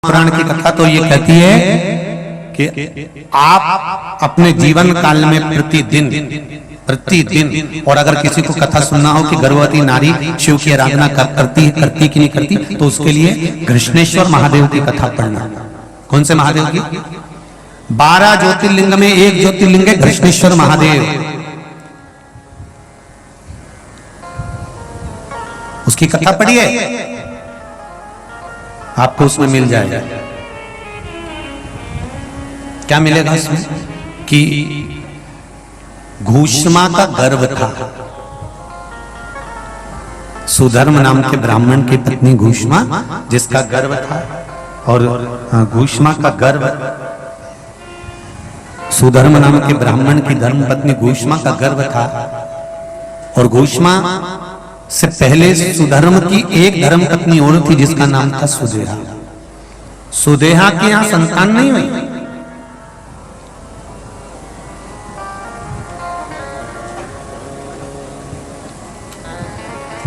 पुराण की कथा तो ये कहती है कि आप अपने जीवन काल में प्रतिदिन और अगर किसी को कथा सुनना हो कि गर्भवती नारी शिव की आराधना करती कि नहीं करती, तो उसके लिए घृष्णेश्वर महादेव की कथा पढ़ना। कौन से महादेव की? 12 ज्योतिर्लिंग में एक ज्योतिर्लिंग है घृष्णेश्वर महादेव। उसकी कथा पढ़िए, आपको उसमें मिल जाएगा। क्या मिलेगा उसमें? कि घूष्मा का गर्भ था। सुधर्म नाम के ब्राह्मण की पत्नी घूष्मा, जिसका गर्भ था, और घूष्मा का गर्भ, सुधर्म नाम के ब्राह्मण की धर्म पत्नी घूष्मा का गर्भ था। और घूष्मा से पहले सुधर्म की एक धर्म पत्नी और थी जिसका नाम था सुदेहा। सुदेहा की यहां संतान नहीं हुई।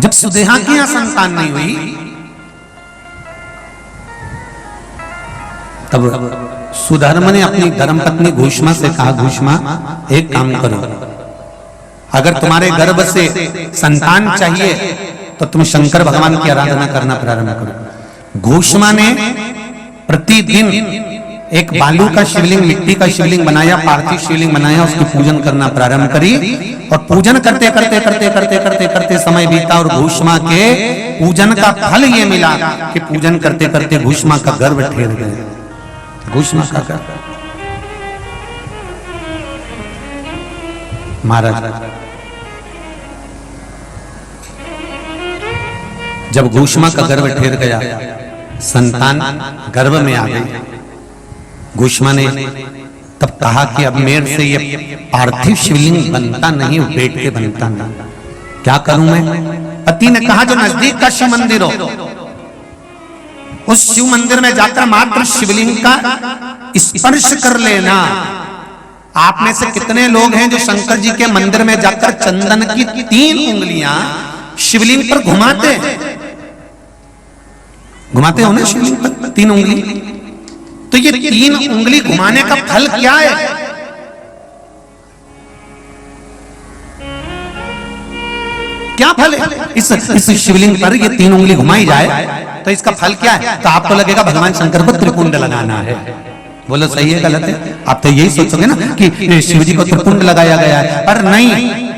जब सुदेहा की यहां संतान नहीं हुई, तब सुधर्म ने अपनी धर्मपत्नी घूष्मा से कहा, घूष्मा एक काम करो, अगर तुम्हारे गर्भ से संतान चाहिए तो तुम शंकर भगवान की आराधना करना प्रारंभ करो। घूष्मा ने प्रतिदिन एक बालू का शिवलिंग, मिट्टी का शिवलिंग बनाया, पार्थिव शिवलिंग बनाया, उसकी पूजन करना प्रारंभ करी। और पूजन करते करते करते करते करते करते समय बीता और घूष्मा के पूजन का फल ये मिला कि पूजन करते करते घूष्मा का गर्भ ठहर गया। घूष्मा का गर्भ, महाराज जब घूष्मा का गर्भ ठहर गया, संतान गर्भ में आ गई, घूष्मा ने तब कहा कि अब मेरे से ये पार्थिव शिवलिंग बनता नहीं, बैठ के बनता नहीं, क्या करूं मैं? पति ने कहा जो नजदीक का शिव मंदिर हो, उस शिव मंदिर में जाकर मात्र शिवलिंग का स्पर्श कर लेना। आप में से कितने लोग हैं जो शंकर जी के मंदिर में जाकर चंदन की 3 उंगलियां शिवलिंग पर घुमाते हो ना? शिवलिंग पर 3 उंगली, तो ये 3 उंगली घुमाने का फल क्या है? क्या फल है? इस शिवलिंग पर ये 3 उंगली घुमाई जाए तो इसका फल क्या है? तो आपको लगेगा भगवान शंकर को त्रिपुंड लगाना है। बोलो सही है गलत है? आप तो यही सोचोगे ना कि शिव जी को त्रिपुंड लगाया गया है, पर नहीं।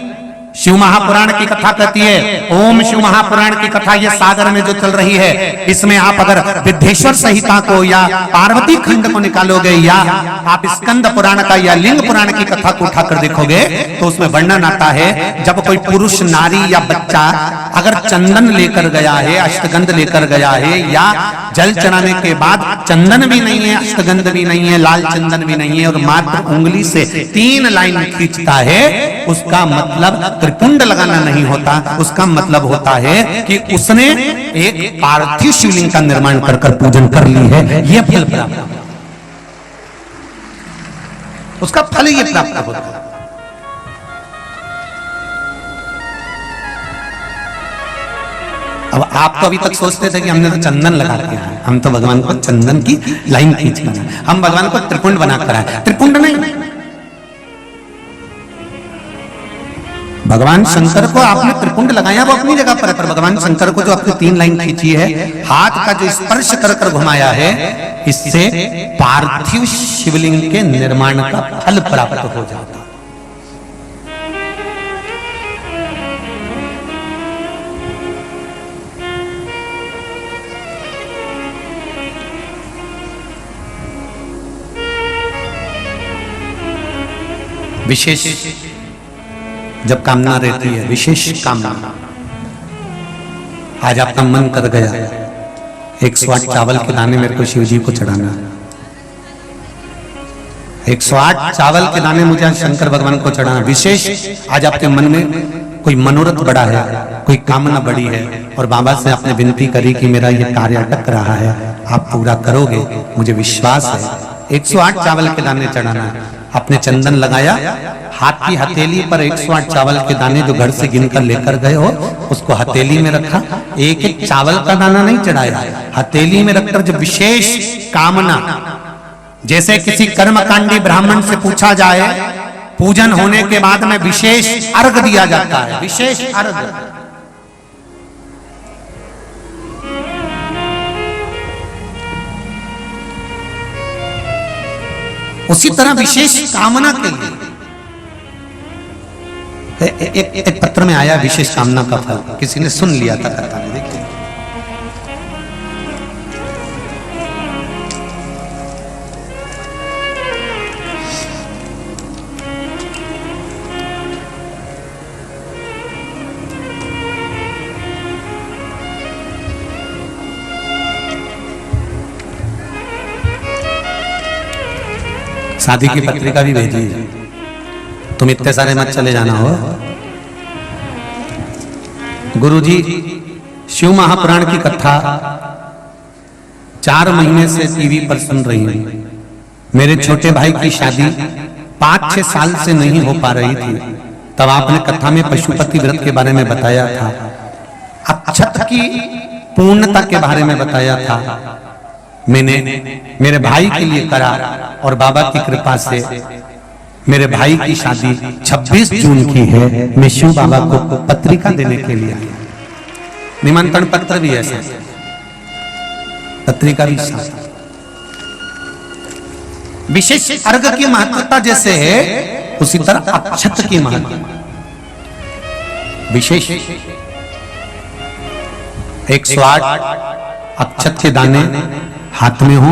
शिव महापुराण की कथा कहती है, ओम शिव महापुराण की कथा ये सागर में जो चल रही है, इसमें आप अगर विद्धेश्वर संहिता को या पार्वती खंड को निकालोगे या आप स्कंद पुराण का या लिंग पुराण की कथा को उठाकर देखोगे तो उसमें वर्णन आता है, जब कोई पुरुष, नारी या बच्चा अगर चंदन लेकर गया है, अष्टगंध लेकर गया है, या जल चढ़ाने के बाद चंदन भी नहीं है, अष्टगंध भी नहीं है, लाल चंदन भी नहीं है, और मात्र उंगली से 3 लाइन खींचता है, उसका मतलब त्रिपुंड लगाना नहीं होता। उसका मतलब होता है कि उसने एक पार्थिव शिवलिंग का निर्माण कर पूजन कर ली है। यह फल प्राप्त, उसका फल ये प्राप्त होता है। अब आप तो अभी तक सोचते थे कि हमने तो चंदन लगा के आए, हम तो भगवान को चंदन की लाइन खींच कर, हम भगवान को त्रिपुंड बनाकर आए। त्रिपुंड नहीं, भगवान शंकर को आपने त्रिपुंड लगाया वो अपनी जगह पर है, पर भगवान शंकर को जो आपने 3 लाइन खींची है, हाथ का जो स्पर्श कर कर घुमाया है, इससे पार्थिव शिवलिंग के निर्माण का फल प्राप्त हो जाता। विशेष जब कामना रहती है, विशेष कामना, आज आपका मन कर गया 108 चावल के दाने मेरे को शिव जी को चढ़ाना है, 108 चावल के दाने मुझे शंकर भगवान को चढ़ाना। विशेष आज आपके मन में कोई मनोरथ बड़ा है, कोई कामना बड़ी है, और बाबा से आपने विनती करी कि मेरा ये कार्य अटक रहा है, आप पूरा करोगे, मुझे विश्वास है। 108 चावल के दाने चढ़ाना है। आपने चंदन लगाया, हाथ की हथेली पर 108 चावल के दाने जो घर से गिनकर लेकर गए हो उसको हथेली में रखा। एक एक चावल का दाना नहीं चढ़ाया, हथेली में रखकर जो विशेष कामना, जैसे किसी कर्मकांडी ब्राह्मण से पूछा जाए पूजन होने के बाद में विशेष अर्घ दिया जाता है, विशेष अर्घ, उसी तरह विशेष कामना के लिए एक पत्र में आया विशेष कामना का फल, किसी ने सुन लिया था कथा में। देखिए शादी की पत्रिका भी भेजी, तुम इतने सारे मत चले जाना हो। गुरुजी शिव महापुराण की कथा 4 महीने से टीवी पर सुन रही हूं। मेरे छोटे भाई की शादी 5-6 साल से नहीं हो पा रही थी, तब आपने कथा में पशुपति व्रत के बारे में बताया था, अक्षत की पूर्णता के बारे में बताया था। मैंने मेरे भाई के लिए करा और बाबा की कृपा से मेरे भाई की शादी 26 जून की है। मैं शिव बाबा को पत्रिका देने के लिए आया, निमंत्रण पत्र भी ऐसे, पत्रिका भी साथ। विशेष अर्घ की महत्वता जैसे है उसी तरह अक्षत की महत्वता विशेष। 108 अक्षत के दाने हाथ में हो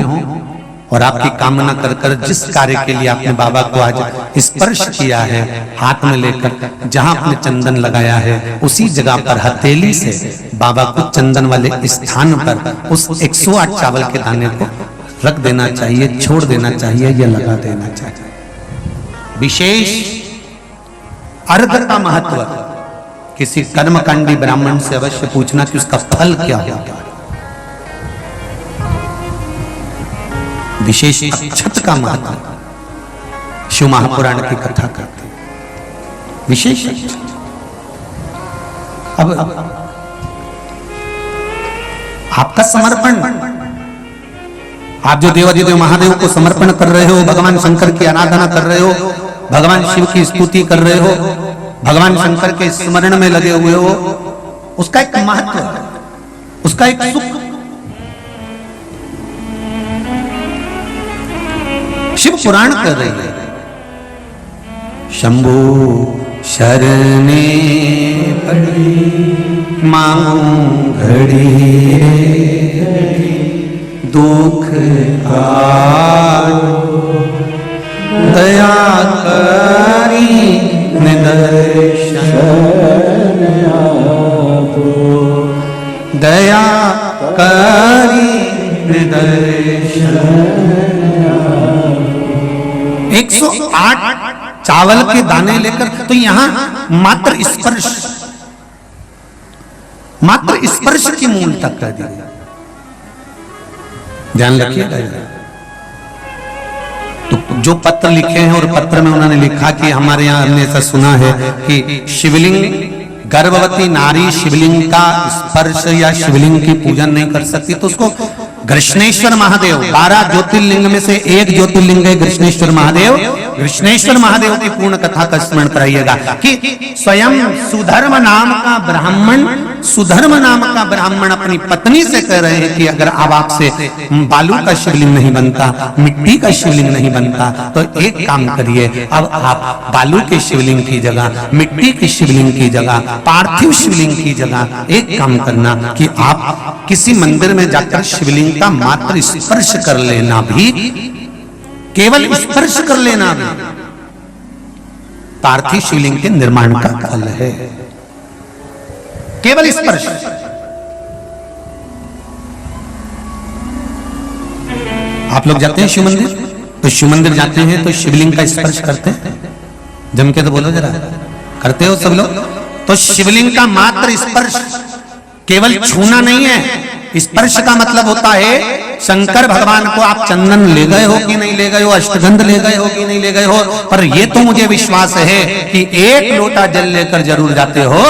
और आपकी कामना कर कर जिस कार्य के लिए आपने बाबा को आज स्पर्श किया है, हाथ में लेकर जहां आपने चंदन लगाया है उसी जगह पर हथेली से बाबा को चंदन वाले स्थान पर उस 108 चावल के दाने को रख देना चाहिए, छोड़ देना चाहिए या लगा देना चाहिए। विशेष अर्घ का महत्व किसी कर्मकांडी ब्राह्मण से अवश्य पूछना कि उसका फल क्या होगा। विशेष अक्षत का महत्व शिव महापुराण की कथा करते विशेष। अब आपका समर्पण, आप जो देवाधिदेव महादेव को समर्पण कर रहे हो, भगवान शंकर की आराधना कर रहे हो, भगवान शिव की स्तुति कर रहे हो, भगवान शंकर के स्मरण में लगे हुए हो, उसका एक महत्व, उसका एक सुख शिव पुराण कर रही है। शंभु शरणे पड़ी मांगू घड़ी दुख दया करी निदर्शन दया करी निदर्शन। 108 चावल के दाने लेकर, तो यहां मात्र स्पर्श की मूल तक कर दी। ध्यान रखिएगा। तो जो पत्र लिखे हैं और पत्र में उन्होंने लिखा कि हमारे यहां हमने ऐसा सुना है कि शिवलिंग, गर्भवती नारी शिवलिंग का स्पर्श या शिवलिंग की पूजन नहीं कर सकती, तो उसको कृष्णेश्वर महादेव, 12 ज्योतिर्लिंग में से एक ज्योतिर्लिंग है कृष्णेश्वर महादेव। कृष्णेश्वर महादेव की पूर्ण कथा का स्मरण कराइएगा कि स्वयं सुधर्म नाम का ब्राह्मण अपनी पत्नी से कह रहे हैं कि अगर अब आपसे बालू का शिवलिंग नहीं बनता, मिट्टी का शिवलिंग नहीं बनता, तो एक काम करिए, अब आप बालू के शिवलिंग की जगह, मिट्टी की शिवलिंग की जगह, पार्थिव शिवलिंग की जगह एक काम करना कि आप किसी मंदिर में जाकर शिवलिंग का मात्र स्पर्श कर लेना, भी केवल स्पर्श कर लेना भी पार्थिव शिवलिंग के निर्माण का फल है। केवल स्पर्श। आप लोग जाते हैं शिव मंदिर, तो शिव मंदिर जाते हैं तो शिवलिंग का स्पर्श करते हैं, जम के तो बोलो जरा, करते हो सब लोग? तो शिवलिंग का मात्र स्पर्श, केवल छूना नहीं है। स्पर्श का मतलब होता है शंकर भगवान को आप चंदन ले गए हो कि नहीं ले गए हो, अष्टगंध ले गए हो कि नहीं ले गए हो, पर ये तो मुझे विश्वास है कि एक लोटा जल लेकर जरूर जाते हो।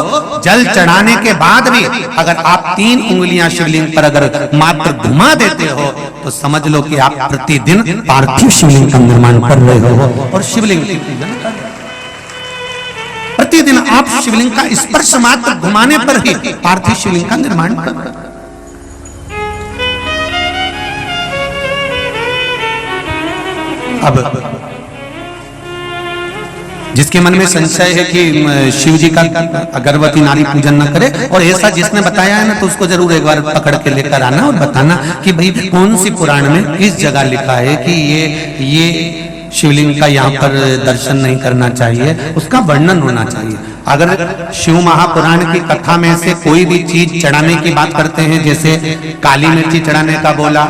जल चढ़ाने के बाद भी अगर आप 3 उंगलियां शिवलिंग पर अगर मात्र घुमा देते हो तो समझ लो कि आप प्रतिदिन पार्थिव शिवलिंग का निर्माण कर रहे हो और शिवलिंग की पूजा कर रहे हो। प्रतिदिन आप शिवलिंग का स्पर्श मात्र घुमाने पर ही पार्थिव शिवलिंग का निर्माण कर रहे हो। अब जिसके मन में संशय है कि शिव जी का अगरबत्ती नारी पूजन न करे, और ऐसा जिसने बताया है ना तो उसको जरूर एक बार पकड़ के लेकर आना और बताना कि भाई कौन सी पुराण में किस जगह लिखा है कि ये शिवलिंग का यहाँ पर दर्शन नहीं करना चाहिए, उसका वर्णन होना चाहिए। अगर शिव महापुराण की कथा में से कोई भी चीज चढ़ाने की बात करते हैं, जैसे काली मिर्ची चढ़ाने का बोला,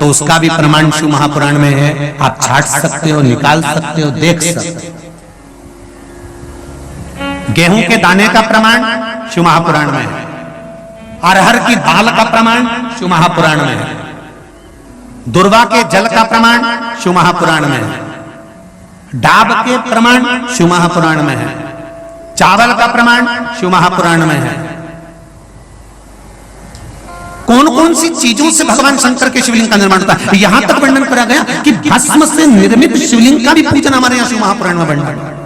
तो उसका भी प्रमाण शिव महापुराण में है। आप छाट सकते हो, निकाल सकते हो, देख सकते हो। गेहूं के दाने का प्रमाण शिव महापुराण में है, अरहर की दाल का प्रमाण शिव महापुराण में है, दुर्वा के जल का प्रमाण शिव महापुराण में है, डाब के प्रमाण शिव महापुराण में है, चावल का प्रमाण शिव महापुराण में है। कौन कौन सी चीजों से भगवान शंकर के शिवलिंग का निर्माण होता है, यहां तक वर्णन करा गया कि भस्म से निर्मित शिवलिंग का भी पूजन हमारे यहां शिव महापुराण में वर्णन।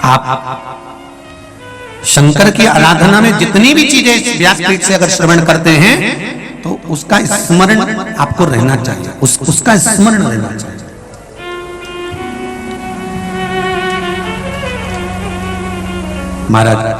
आप शंकर की आराधना में जितनी भी चीजें व्यासपीठ से अगर श्रवण करते हैं तो उसका स्मरण आपको रहना चाहिए, उसका स्मरण रहना चाहिए। महाराज